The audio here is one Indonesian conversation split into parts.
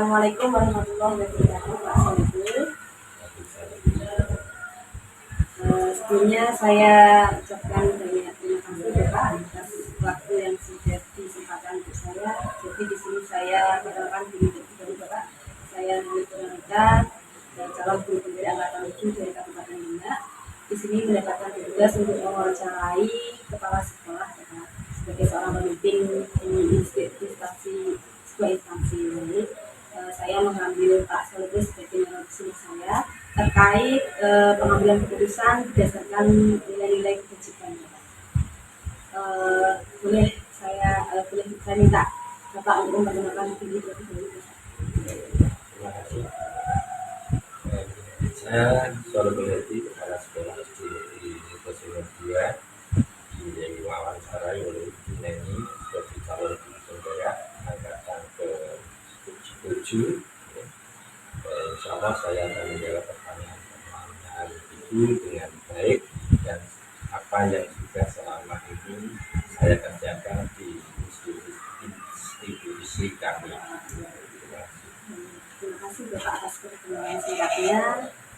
Assalamualaikum warahmatullahi wabarakatuh, Pak Soebul. Sebelumnya saya ucapkan banyak terima kasih Bapak atas waktu yang sudah disempatkan untuk saya. Jadi di sini saya perkenalkan diri dari Bapak. Saya Nuri Purnamita dan calon guru pembina angkatan 7 dari Kabupaten Demak. Di sini mendapatkan tugas untuk mewawancarai kepala sekolah Bapak sebagai seorang pemimpin instansi sebuah instansi ini. Saya mengambil Pak Soebul sebagai narasumber saya terkait pengambilan keputusan berdasarkan nilai-nilai kebajikan. Boleh saya minta Bapak untuk memperkenalkan diri terlebih dahulu. Terima kasih. Saya Soebul Hadi, kepala sekolah SD di Universitas 2 diwawancarai oleh Bu Neni sebagai calon guru penggerak angkatan ke-7. Insya Allah saya akan menjawab pertanyaan itu dengan baik dan apa yang sudah selama ini saya kerjakan di institusi kami. Terima kasih Bapak atas perkenalan singkatnya.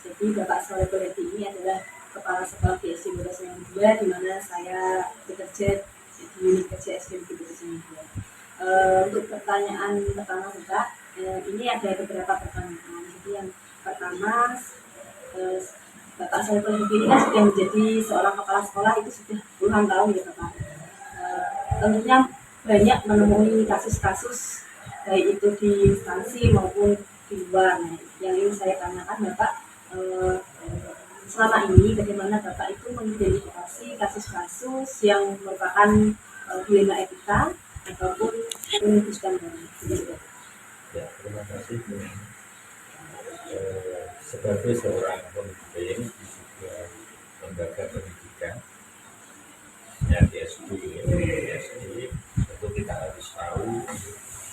Jadi Bapak Soebul Hadi ini adalah kepala sekolah di SD Negeri Semarang 2, di mana saya bekerja di unit kerja SD Negeri Semarang 2. Untuk pertanyaan pertama Bapak, ini ada beberapa pertanyaan. Jadi yang pertama, Bapak Soebul Hadi ini kan sudah menjadi seorang kepala sekolah itu sudah puluhan tahun ya Bapak. Tentunya banyak menemui kasus-kasus baik itu di instansi maupun di luar. Nah, yang ingin saya tanyakan Bapak, selama ini bagaimana Bapak itu mengidentifikasi kasus-kasus yang merupakan dilema etika ataupun penuntutan baru. Ya, terima kasih. Sebagai seorang pemimpin di sebuah lembaga pendidikan yang di SD, tentu kita harus tahu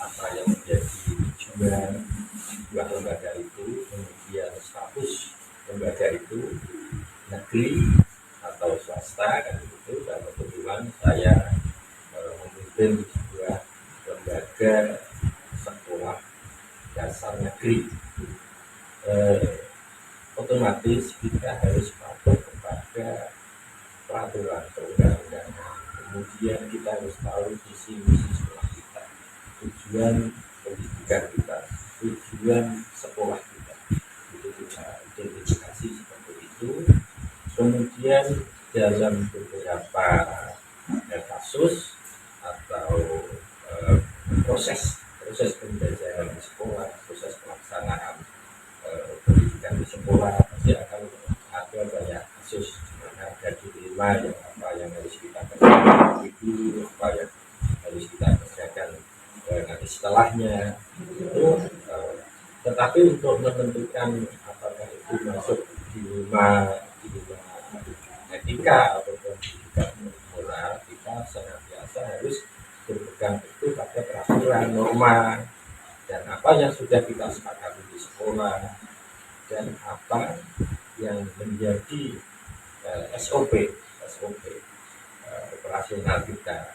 apa yang menjadi tujuan sebuah lembaga itu, kemudian status lembaga itu negeri atau swasta kan itu. Dan kebetulan saya memimpin sebuah lembaga sekolah dasar negeri. Otomatis kita harus patuh kepada peraturan perundang-undangan. Kemudian kita harus tahu visi misi sekolah kita, tujuan pendidikan kita, tujuan sekolah kita. Itu kita identifikasi seperti itu. Kemudian dalam beberapa kasus atau proses pembelajaran di sekolah, proses pelaksanaan pendidikan di sekolah, pasti akan ada banyak kasus mana ada dilema yang harus kita kerjakan itu, apa yang harus kita kerjakan nanti setelahnya itu. Tetapi untuk menentukan apakah itu masuk dilema etika atau pendidikan moral, kita senantiasa harus berpegang teguh pada peraturan, norma, dan apa yang sudah kita sepakati di sekolah, dan apa yang menjadi SOP operasional kita,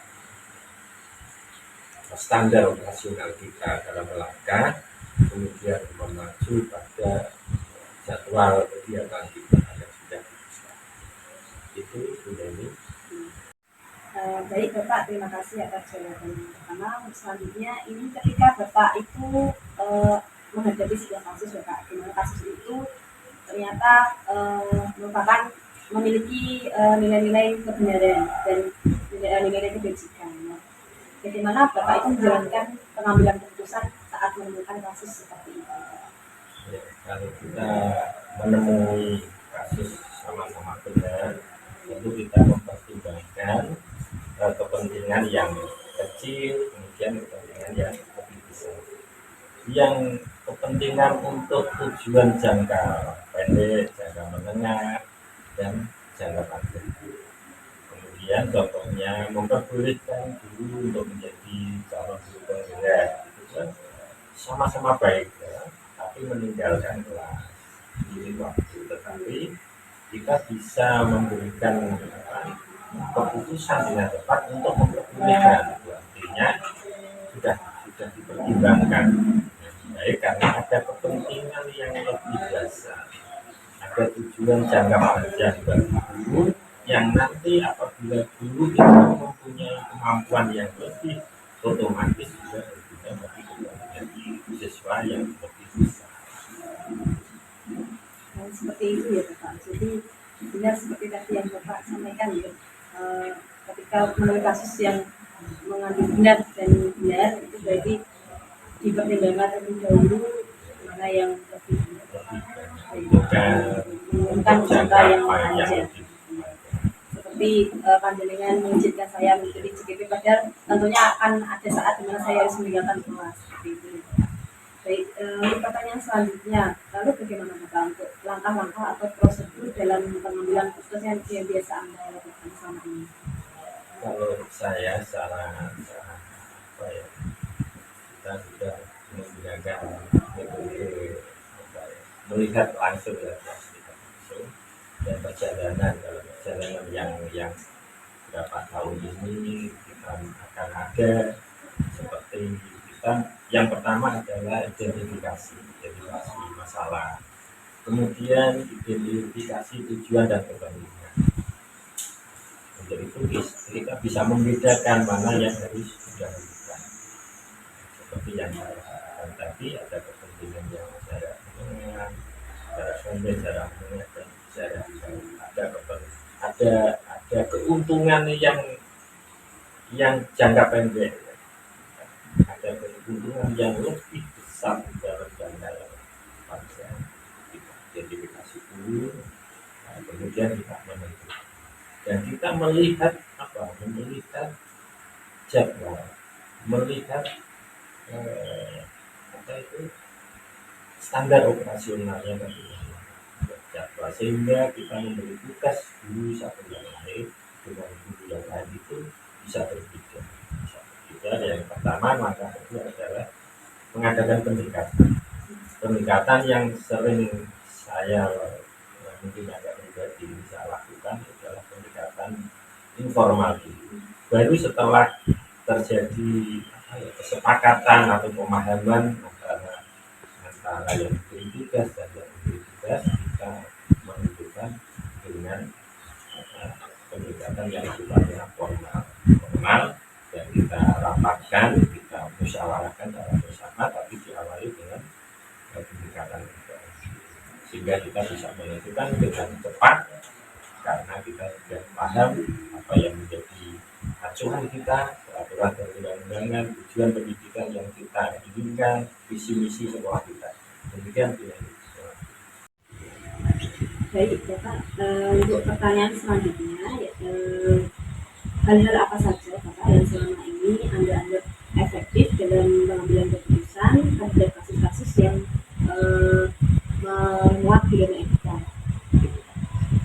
standar operasional kita dalam langkah kemudian memacu pada jadwal kegiatan kita yang sudah ditetapkan. Itu sudah ini. Baik Bapak, terima kasih atas jawaban pertama. Selanjutnya ini ketika Bapak itu menghadapi sebuah kasus Bapak, di mana kasus itu ternyata merupakan memiliki nilai-nilai kebenaran dan nilai-nilai kebajikan. Bagaimana Bapak itu menjalankan pengambilan keputusan saat menemukan kasus seperti itu? Ya, kalau kita menemui kasus sama-sama benar, tentu kita mempertimbangkan kepentingan yang kecil, kemudian kepentingan yang lebih besar. Yang kepentingan untuk tujuan jangka pendek, jangka menengah, dan jangka panjang. Kemudian contohnya memperbolehkan guru untuk menjadi calon guru penggerak, itu kan sama-sama baik ya, tapi meninggalkan kelas di waktu. Tetapi kita bisa memberikan keputusan dengan tepat untuk memperbolehkan. Artinya sudah dipertimbangkan baik, karena kemudian jangka panjang guru yang nanti apabila guru itu mempunyai kemampuan yang lebih, otomatis juga berguna bagi kepentingan siswa yang lebih besar. Dan seperti itu ya Bapak. Jadi benar seperti tadi yang Bapak sampaikan ya, ketika menemui kasus yang mengandung benar dan benar itu berarti dipertimbangkan terlebih dahulu mana yang lebih menguntungkan jangka yang panjang. Seperti panjenengan mengizinkan saya mengikuti CGP, padahal tentunya akan ada saat dimana saya harus meninggalkan kelas seperti itu. Baik, pertanyaan selanjutnya, lalu bagaimana Bapak untuk langkah-langkah atau prosedur dalam pengambilan keputusan yang biasa Anda lakukan selama ini? Kalau saya secara apa ya, kita sudah menggunakan metode melihat langsung dan perjalanan, kalau perjalanan yang berapa tahun ini kita akan ada seperti kita, yang pertama adalah identifikasi masalah, kemudian identifikasi tujuan dan kepentingan. Untuk itu kita bisa membedakan mana yang harus didahulukan. Seperti yang saya katakan tadi, ada kepentingan yang secara menengah, secara pendek, secara menengah, dan secara ada keuntungan yang jangka pendek, ada keuntungan yang lebih besar dalam jangka panjang. Kita identifikasi dulu, kemudian kita menentukan, dan kita melihat jadwal, melihat standar operasionalnya jadwal, sehingga kita memberi tugas guru satu yang lain dengan guru yang lain itu bisa berbeda. Yang pertama, maka itu adalah mengadakan pendekatan yang sering saya mungkin agak pribadi bisa lakukan adalah pendekatan informal dulu. Baru setelah terjadi kesepakatan atau pemahaman antara yang diberi tugas dan yang diberi tugas, kita menentukan dengan pendekatan yang sifatnya formal, dan kita rapatkan, kita musyawarahkan secara bersama, tapi diawali dengan pendekatan sehingga kita bisa menentukan dengan cepat, karena kita sudah paham apa yang menjadi acuan kita, peraturan perundang-undangan, tujuan pendidikan yang kita inginkan, visi misi sekolah kita. Demikian tidak. Baik Bapak, untuk pertanyaan selanjutnya, hal-hal apa saja Bapak yang selama ini Anda anggap efektif dalam pengambilan keputusan terhadap kasus-kasus yang memuat pidana etika?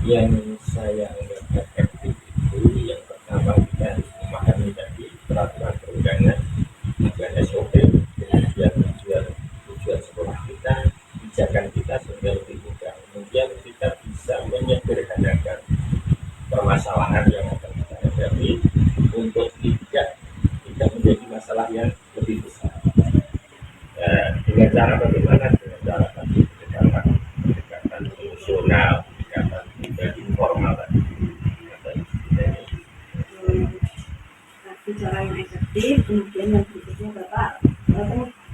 Yang saya anggap efektif itu, yang pertama kita harus memahami tadi peraturan perundangan, ada SOP, kemudian tujuan sekolah kita, pijakan kita sehingga lebih mudah. Kemudian kita bisa menyederhanakan permasalahan yang akan kita hadapi untuk tidak menjadi masalah yang lebih besar. Dengan cara bagaimana? Dengan cara tadi pendekatan emosional, pendekatan informal tadi. Cara yang efektif, kemudian yang berikutnya Bapak,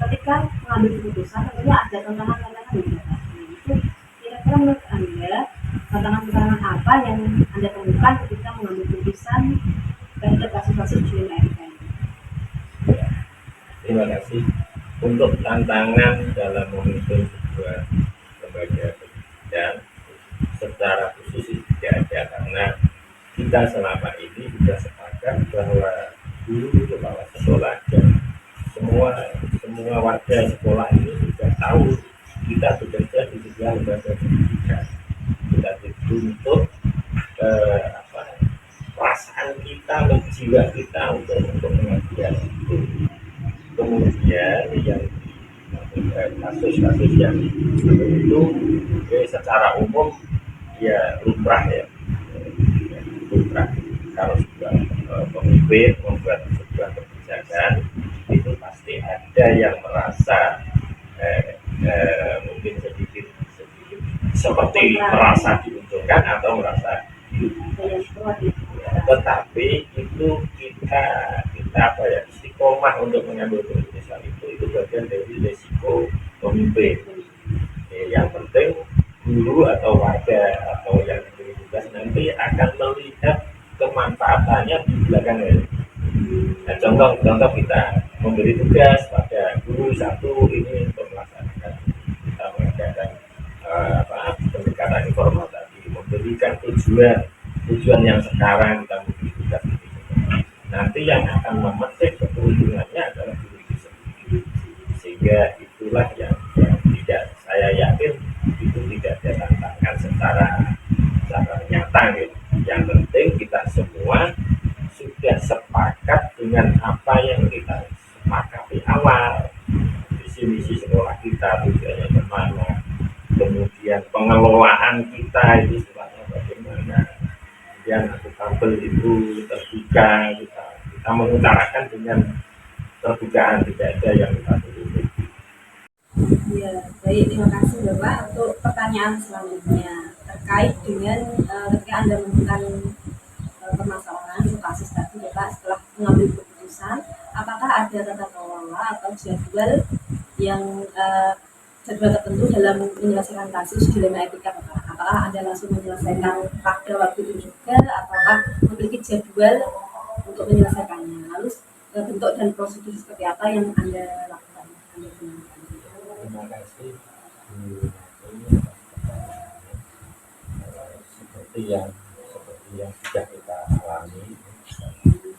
ketika mengambil keputusan tentunya ada tantangan-tantangan di Bapak. Itu kira-kira menurut Anda tantangan-tantangan apa yang Anda temukan ketika mengambil keputusan terhadap kasus-kasus pidana etika ini? Terima kasih. Untuk tantangan dalam memimpin sebuah lembaga pendidikan secara khusus tidak ada, karena kita selama ini sudah sepakat bahwa guru, kepala sekolah, dan semua warga sekolah ini sudah tahu kita bekerja di sebuah lembaga pendidikan. Kita dituntut perasaan kita, jiwa kita untuk mengajar itu. Kemudian yang kasus-kasus yang itu secara umum ya lumrah ya, lumrah. Kalau sudah pemimpin membuat sebuah kebijakan, itu pasti ada yang merasa mungkin sedikit seperti merasa diuntungkan atau merasa tetapi itu kita apa ya, istiqomah untuk mengambil keputusan itu bagian dari risiko pemimpin. Yang penting guru atau warga atau yang diberi tugas nanti akan melihat kemanfaatannya di belakang ini. Nah, contoh kita memberi tugas pada guru satu ini untuk melaksanakan kita mengadakan pendekatan informal tadi, memberikan tujuan yang sekarang kita memberi tugas ini. Nanti yang akan memetik keuntungannya adalah guru itu sendiri. Sehingga itulah yang tidak, saya yakin itu tidak ada tantangan secara nyata gitu. Yang penting kita semua sudah sepakat dengan apa yang kita sepakati awal, visi misi sekolah kita tujuannya kemana, kemudian pengelolaan kita itu sifatnya bagaimana, kemudian akuntabel itu terbuka, kita mengutarakan dengan terbukaan, tidak ada yang kita tutup. Ya, baik, terima kasih Bapak. Untuk pertanyaan selanjutnya terkait dengan ketika Anda menemukan permasalahan atau kasus tadi Bapak, setelah mengambil keputusan, apakah ada tata kelola atau jadwal yang jadwal tertentu dalam menyelesaikan kasus dilema etika Bapak? Apakah Anda langsung menyelesaikan pada waktu itu juga, ataukah memiliki jadwal untuk menyelesaikannya? Lalu bentuk dan prosedur seperti apa yang Anda lakukan? Terima kasih. Seperti yang sudah kita alami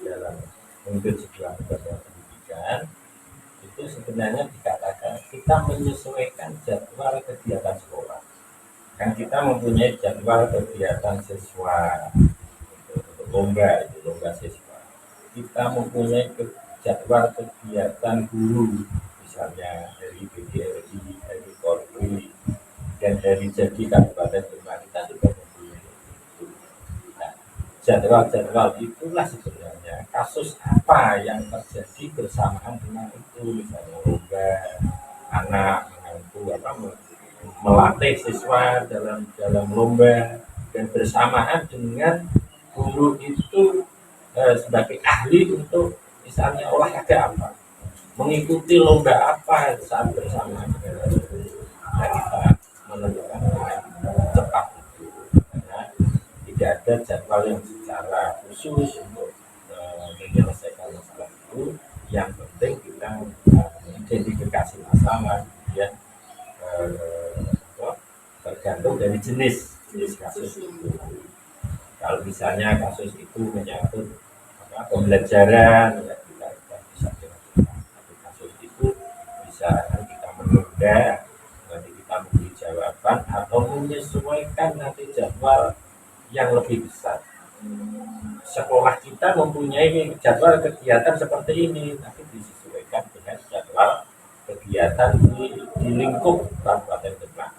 dalam mungkin sebuah lembaga pendidikan, itu sebenarnya dikatakan kita menyesuaikan jadwal kegiatan sekolah. Kan kita mempunyai jadwal kegiatan siswa untuk lomba, itu lomba siswa. Kita mempunyai jadwal kegiatan guru, misalnya dari BDRI, dari Polri, dan dari jadi Kabupaten Demak, kita sudah mempunyai itu. Nah, jadwal-jadwal itulah sebenarnya kasus apa yang terjadi bersamaan dengan itu, misalnya lomba anak melatih siswa dalam lomba, dan bersamaan dengan guru itu sebagai ahli untuk misalnya olahraga apa, mengikuti lomba apa saat bersamaan dengan itu. Nah, kita menentukan dengan cepat itu, karena tidak ada jadwal yang secara khusus untuk menyelesaikan masalah itu. Yang penting kita mengidentifikasi masalah, kemudian tergantung dari jenis kasus itu. Kalau misalnya kasus itu menyangkut pembelajaran, ya kita bisa dengan tapi kasus itu bisa kita menunda, nanti kita memberi jawaban atau menyesuaikan nanti jadwal yang lebih besar. Sekolah kita mempunyai jadwal kegiatan seperti ini, tapi disesuaikan dengan jadwal kegiatan di lingkup Kabupaten Demak.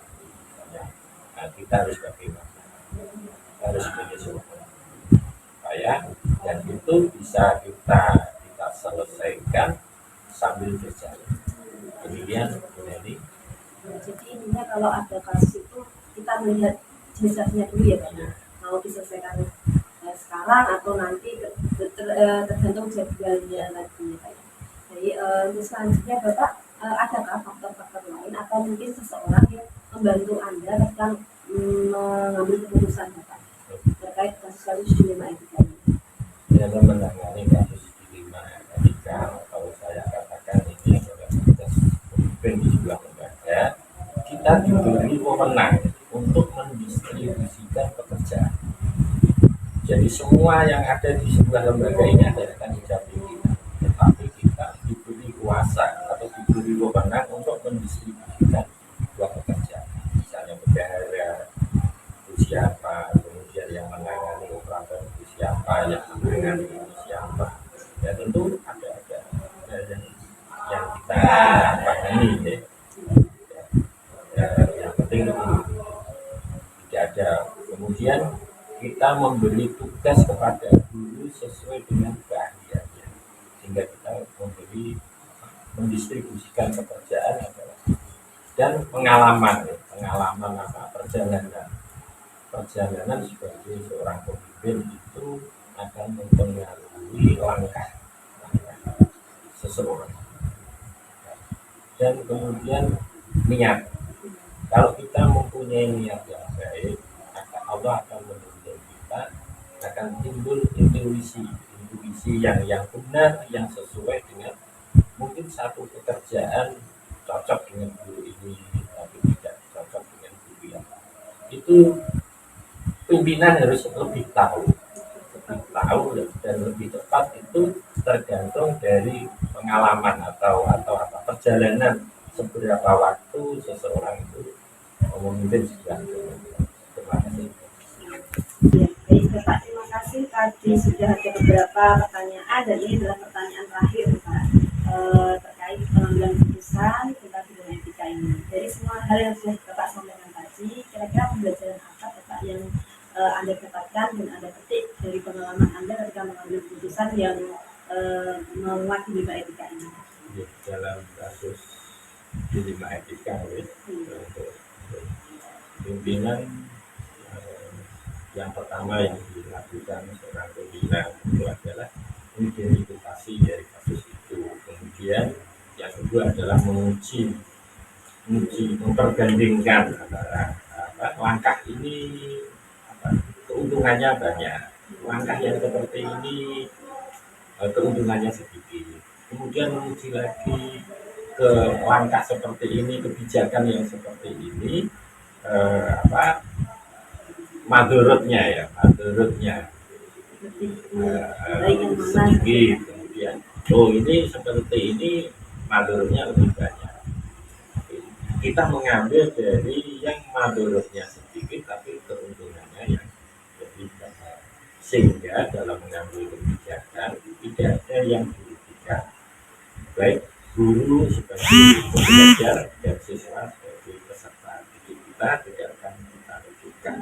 Nah, kita harus bagaimana? Harus menyesuaikan supaya dan itu bisa kita selesaikan sambil berjalan. Kemudian ini. Jadi intinya kalau ada kasus itu kita melihat jenis-jenisnya dulu ya Pak. Mau diselesaikan sekarang atau nanti tergantung jadwalnya lagi ya Pak. Jadi untuk selanjutnya Bapak, adakah faktor-faktor lain atau mungkin seseorang yang membantu Anda ketika mengambil keputusan Bapak terkait kasus-kasus dilema etika ini? Dalam menangani kasus dilema etika, kalau saya katakan ini adalah tugas pemimpin di sebuah lembaga, kita diberi wewenang untuk mendistribusikan pekerjaan. Jadi semua yang ada di sebuah lembaga ini adalah tanggung jawab kita, tetapi kita diberi kuasa atau diberi wewenang untuk mendistribusikan sebuah pekerjaan. Misalnya bendahara itu siapa, kemudian yang menangani operator itu siapa, yang menangani ini siapa. Ya tentu ada yang kita pahami ya. Yang penting itu tidak ada. Kemudian kita memberi tugas kepada guru sesuai dengan keahliannya, sehingga kita mendistribusikan pekerjaan adalah dan pengalaman perjalanan sebagai seorang pemimpin itu akan mempengaruhi langkah seseorang dan kemudian niat. Kalau kita mempunyai niat yang baik, maka Allah akan menuntun kita, akan timbul intuisi yang benar, yang sesuai dengan mungkin satu pekerjaan cocok dengan guru ini, tapi tidak cocok dengan guru yang itu. Pimpinan harus lebih tahu dan lebih tepat itu tergantung dari pengalaman atau apa perjalanan seberapa waktu seseorang itu memimpin sebuah. Terima kasih. Ya, baik Bapak, terima kasih. Tadi sudah ada beberapa pertanyaan dan ini adalah pertanyaan terakhir Pak, terkait pengambilan keputusan tentang bidang etika ini. Dari semua hal yang sudah Bapak sampaikan tadi, kira-kira pembelajaran apa Bapak yang Anda dapatkan dan Anda petik dari pengalaman Anda ketika mengambil keputusan yang mewakili etika ini? Dalam kasus dilema etika pimpinan yang pertama yang dilakukan seorang pimpinan itu adalah identifikasi dari kasus itu. Kemudian yang kedua adalah menguji memperbandingkan antara langkah ini keuntungannya banyak, langkah yang seperti ini keuntungannya sedikit. Kemudian menguji lagi ke langkah seperti ini, kebijakan yang seperti ini madorotnya sedikit. Kemudian ini seperti ini madorotnya lebih banyak. Kita mengambil dari yang madorotnya sedikit tapi keuntungannya yang lebih banyak, sehingga dalam mengambil kebijakan tidak ada yang dirugikan, baik guru sebagai pembelajar dan siswa sebagai peserta didik kita tidak akan kita rugikan.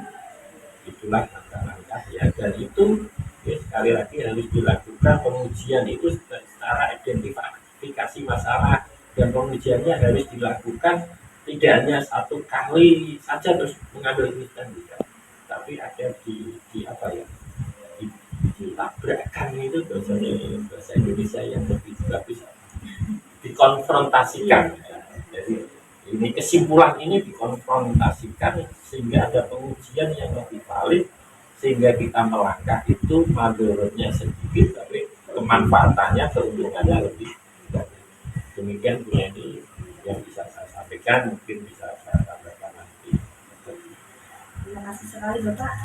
Itulah langkah-langkah ya, dan itu sekali lagi harus dilakukan pengujian itu secara identifikasi masalah, dan pengujiannya harus dilakukan tidak hanya satu kali saja terus mengambil keputusan tidak, tapi ada ditabrakkan, itu bahasa Indonesia yang lebih bagus, dikonfrontasikan. Jadi ini kesimpulan ini dikonfrontasikan sehingga ada pengujian yang lebih valid, sehingga kita melangkah itu madorotnya sedikit tapi kemanfaatannya keuntungannya lebih banyak. Demikian Bu Yeni yang bisa saya sampaikan, mungkin bisa saya sampaikan nanti. Terima kasih sekali Bapak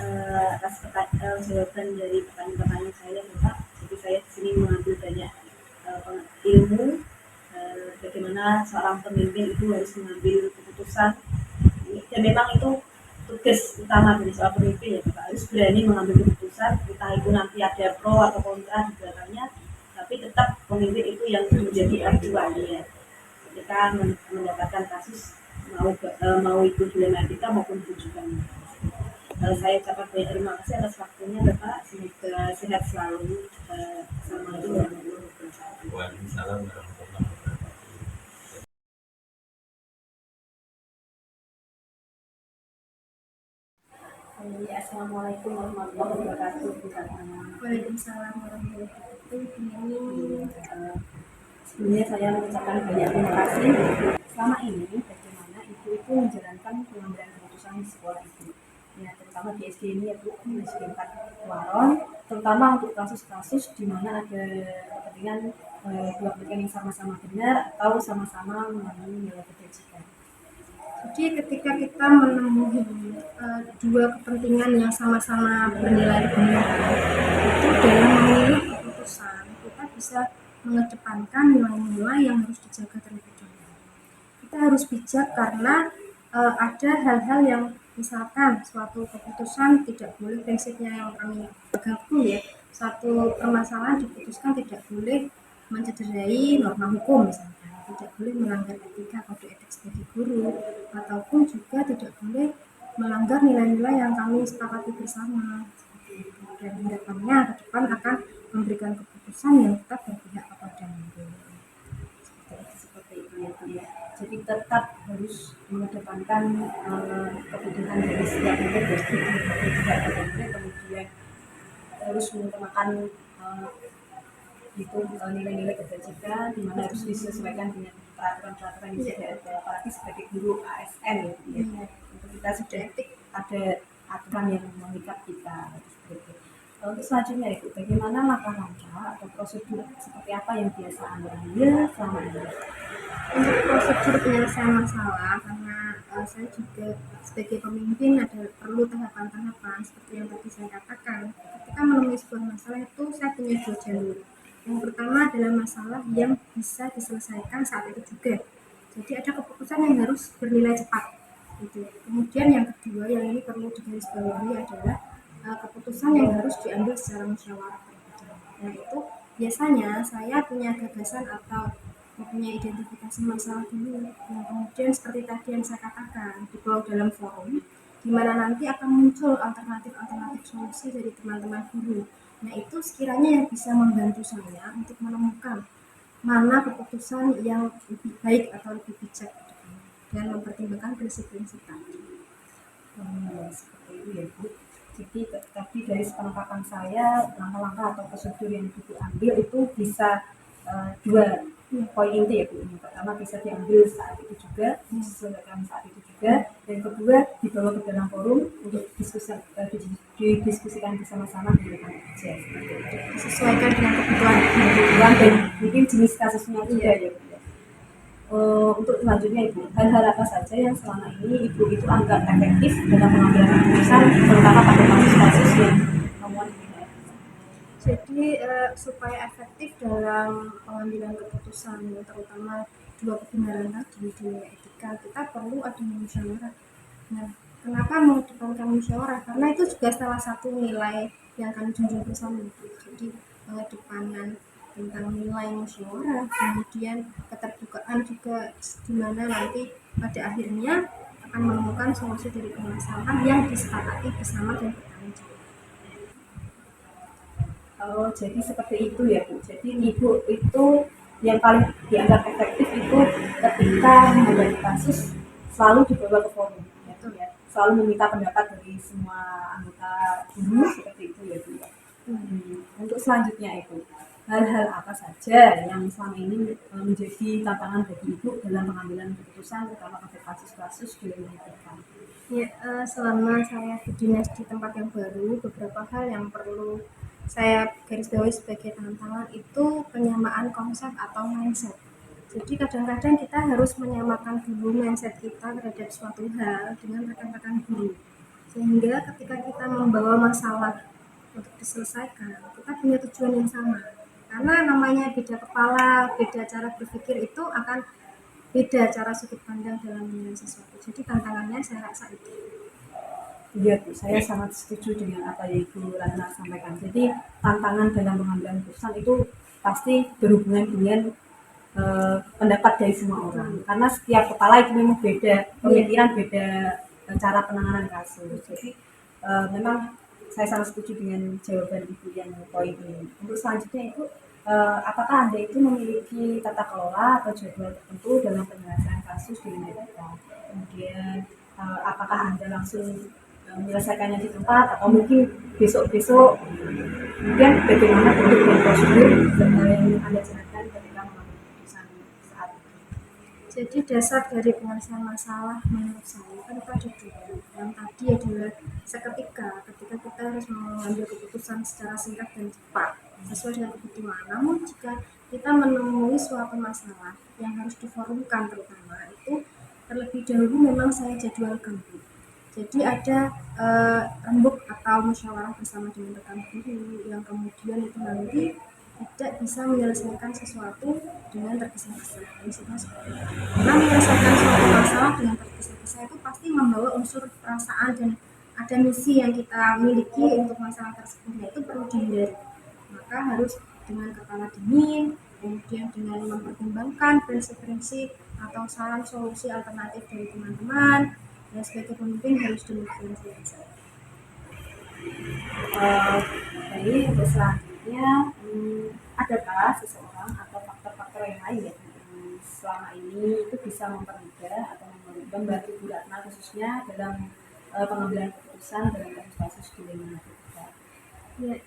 atas jawaban dari pertanyaan-pertanyaan saya Bapak. Jadi saya di sini mengambil banyak ilmu bagaimana seorang pemimpin itu harus mengambil keputusan, dan memang itu tugas utama dari seorang pemimpin ya Bapak, harus berani mengambil keputusan, entah itu nanti ada pro atau kontra di belakangnya, tapi tetap pemimpin itu yang menjadi acuannya ketika mendapatkan kasus mau itu dilema etika maupun rujukan. Saya ucapkan banyak terima kasih atas waktunya Bapak, semoga sehat selalu. Assalamualaikum warahmatullahi wabarakatuh. Waalaikumsalam warahmatullahi wabarakatuh. Assalamualaikum warahmatullahi wabarakatuh. Waalaikumsalam warahmatullahi wabarakatuh. Sebelumnya saya mengucapkan banyak terima kasih. Selama ini bagaimana ibu-ibu menjalankan pengambilan keputusan di sekolah itu, ya terutama di SD ini ya Bu, di SD 4 Waron, terutama untuk kasus-kasus di mana ada kepentingan dua kepentingan yang sama-sama benar atau sama-sama memenuhi nilai kebajikan. Jadi ketika kita menemui dua kepentingan yang sama-sama bernilai kebenaran, itu dalam memilih keputusan kita bisa mengedepankan nilai-nilai yang harus dijaga terlebih dahulu. Kita harus bijak karena ada hal-hal yang misalkan suatu keputusan tidak boleh, prinsipnya yang kami pegang ya, suatu permasalahan diputuskan tidak boleh mencederai norma hukum misalkan, tidak boleh melanggar etika kode etik sebagai guru, ataupun juga tidak boleh melanggar nilai-nilai yang kami sepakati bersama. Dan harapannya ke depan akan memberikan keputusan yang tetap berpihak kepada murid. Seperti itu ya Bu ya. Jadi tetap harus mengedepankan kebutuhan dari setiap murid, jadi tidak ada murid kemudian harus mengutamakan itu nilai-nilai kebajikan di mana harus disesuaikan dengan peraturan-peraturan yang sudah ada, apalagi sebagai guru ASN ya, Bu, ya. Untuk kita sudah ada aturan yang mengikat kita seperti itu. Untuk selanjutnya Ibu, bagaimana langkah-langkah atau prosedur seperti apa yang biasa Anda ambil selama ini? Untuk prosedur penyelesaian masalah, karena saya juga sebagai pemimpin ada perlu tahapan-tahapan seperti yang tadi saya katakan. Ketika menemui sebuah masalah itu saya punya dua jalur. Yang pertama adalah masalah yang bisa diselesaikan saat itu juga. Jadi ada keputusan yang harus bernilai cepat. Gitu. Kemudian yang kedua yang ini perlu digarisbawahi adalah keputusan yang harus diambil secara musyawarah. Nah itu biasanya saya punya gagasan atau mempunyai identifikasi masalah dulu yang kemudian seperti tadi yang saya katakan dibawa dalam forum di mana nanti akan muncul alternatif-alternatif solusi dari teman-teman guru. Nah itu sekiranya yang bisa membantu saya untuk menemukan mana keputusan yang lebih baik atau lebih bijak dan mempertimbangkan prinsip-prinsip tadi. Seperti itu ya Bu. Jadi tadi dari penangkapan saya langkah-langkah atau prosedur yang Ibu ambil itu bisa dua poin inti ya Bu. Yang pertama bisa diambil saat itu juga, disesuaikan saat itu juga. Yang kedua dibawa ke dalam forum untuk didiskusikan bersama-sama dengan rekan kerja. Disesuaikan dengan kebutuhan dan mungkin jenis kasusnya juga ya Bu. Untuk selanjutnya Ibu, hal-hal apa saja yang selama ini Ibu itu anggap efektif dalam pengambilan keputusan, terutama pada kasus-kasus yang memuat pidana? Jadi supaya efektif dalam pengambilan keputusan, terutama dua kebenaran tadi di etika, kita perlu adanya musyawarah. Nah, kenapa mengedepankan musyawarah? Karena itu juga salah satu nilai yang kami junjung bersama. Jadi mengedepankan tentang nilai musyawarah, kemudian keterbukaan juga di mana nanti pada akhirnya akan menemukan solusi dari permasalahan yang disepakati bersama dan bertanggung jawab. Oh, jadi seperti itu ya Bu. Jadi Ibu itu yang paling dianggap efektif itu ketika menghadapi kasus selalu dibawa ke forum, ya. Selalu meminta pendapat dari semua anggota guru seperti itu ya Bu. Untuk selanjutnya Ibu, hal-hal apa saja yang selama ini menjadi tantangan bagi Ibu dalam pengambilan keputusan terutama pada kasus-kasus di lingkungan depan? Ya, selama saya berdinas di tempat yang baru, beberapa hal yang perlu saya garis bawahi sebagai tantangan itu penyamaan konsep atau mindset. Jadi kadang-kadang kita harus menyamakan dulu mindset kita terhadap suatu hal dengan rekan-rekan guru. Sehingga ketika kita membawa masalah untuk diselesaikan, kita punya tujuan yang sama. Karena namanya beda kepala, beda cara berpikir itu akan beda cara sudut pandang dalam menilai sesuatu. Jadi tantangannya saya rasa itu. Iya Bu, saya sangat setuju dengan apa yang Ibu Ratna sampaikan. Jadi tantangan dalam pengambilan keputusan itu pasti berhubungan dengan pendapat dari semua orang. Karena setiap kepala itu memang beda pemikiran, beda cara penanganan kasus. Jadi memang saya sangat setuju dengan jawaban Ibu yang poin ini. Untuk selanjutnya Ibu, apakah Anda itu memiliki tata kelola atau jadwal tertentu dalam penyelesaian kasus di Indonesia? Kemudian apakah Anda langsung menyelesaikannya di tempat atau mungkin besok-besok, kemudian bagaimana bentuk dan prosedur yang Anda jalankan ketika mengambil keputusan saat itu? Jadi dasar dari penyelesaian masalah menurut saya kan itu ada dua. Yang tadi adalah seketika ketika kita harus mengambil keputusan secara singkat dan cepat sesuai dengan kebutuhan. Namun jika kita menemui suatu masalah yang harus diforumkan terutama itu terlebih dahulu memang saya jadwalkan. Jadi ada rembuk atau musyawarah bersama dengan rekan guru yang kemudian itu nanti tidak bisa menyelesaikan sesuatu dengan tergesa-gesa. Prinsipnya seperti itu. Karena menyelesaikan suatu masalah dengan tergesa-gesa itu pasti membawa unsur perasaan dan ada misi yang kita miliki untuk masalah tersebut, itu perlu dihindari. Maka harus dengan kepala dingin, kemudian dengan mempertimbangkan prinsip-prinsip atau saran solusi alternatif dari teman-teman. Dan sebagai pemimpin harus demikian saja. Jadi untuk selanjutnya, adakah seseorang atau faktor-faktor yang lain yang selama ini itu bisa mempermudah atau membantu Bu Ratna khususnya dalam pengambilan keputusan dalam kasus-kasus bullying narkotika? Ya,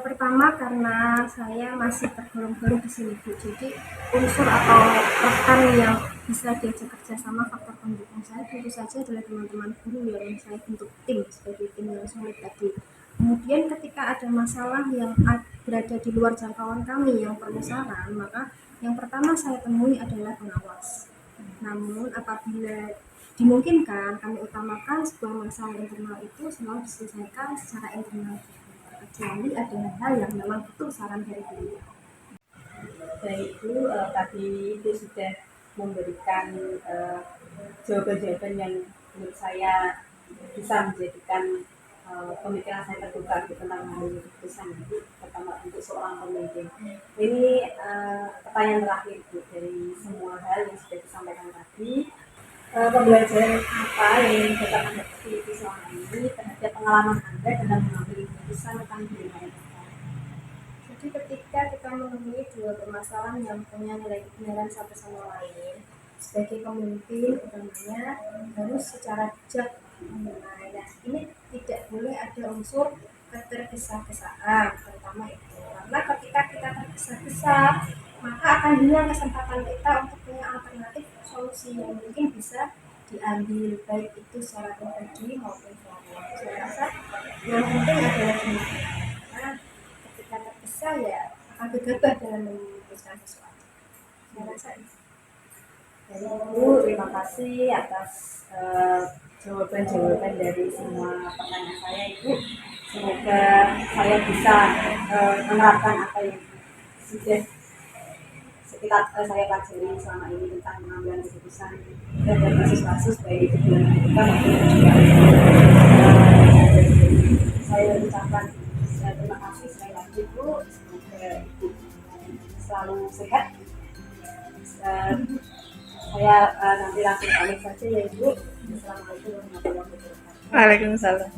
pertama karena saya masih tergolong-golong di sini Bu, jadi unsur atau rekan yang bisa diajak kerja sama faktor pendukung saya tentu saja adalah teman-teman guru yang saya bentuk tim sebagai tim yang solid tadi. Kemudian ketika ada masalah yang berada di luar jangkauan kami yang perlu saran, maka yang pertama saya temui adalah pengawas. Namun apabila dimungkinkan, kami utamakan sebuah masalah internal itu selalu diselesaikan secara internal, kecuali ada hal yang memang betul saran dari beliau. Baik Bu, tadi itu sudah memberikan jawaban-jawaban yang menurut saya bisa menjadikan pemikiran saya terbuka tentang mengambil keputusan itu, pertama untuk seorang pemimpin. Ini pertanyaan terakhir Bu, dari semua hal yang sudah disampaikan tadi, pembelajaran apa yang dapat Anda petik selama ini terhadap pengalaman Anda dalam mengambil keputusan tentang bullying narkotika? Jadi ketika kita menemui dua permasalahan yang punya nilai kebenaran satu sama lain, sebagai pemimpin utamanya harus secara bijak menilai. Nah, ini tidak boleh ada unsur ketergesa-gesaan, terutama itu. Karena ketika kita tergesa-gesa, maka akan hilang kesempatan kita untuk punya alternatif solusi yang mungkin bisa diambil, baik itu secara pribadi maupun kelompok. Saya rasa yang penting adalah karena ketika tergesa ya akan gegabah dalam memutuskan sesuatu. Saya rasa itu. Jadi Bu, terima kasih atas jawaban-jawaban dari semua pertanyaan saya Ibu. Semoga saya bisa menerapkan apa yang sudah saya pelajari selama ini tentang pengambilan keputusan dan kasus-kasus baik itu bullying narkotika maupun juga saya ucapkan terima kasih sekali lagi Bu. Semoga Ibu selalu sehat. Saya nanti langsung pamit saja ya Ibu. Assalamualaikum warahmatullahi wabarakatuh. Waalaikumsalam.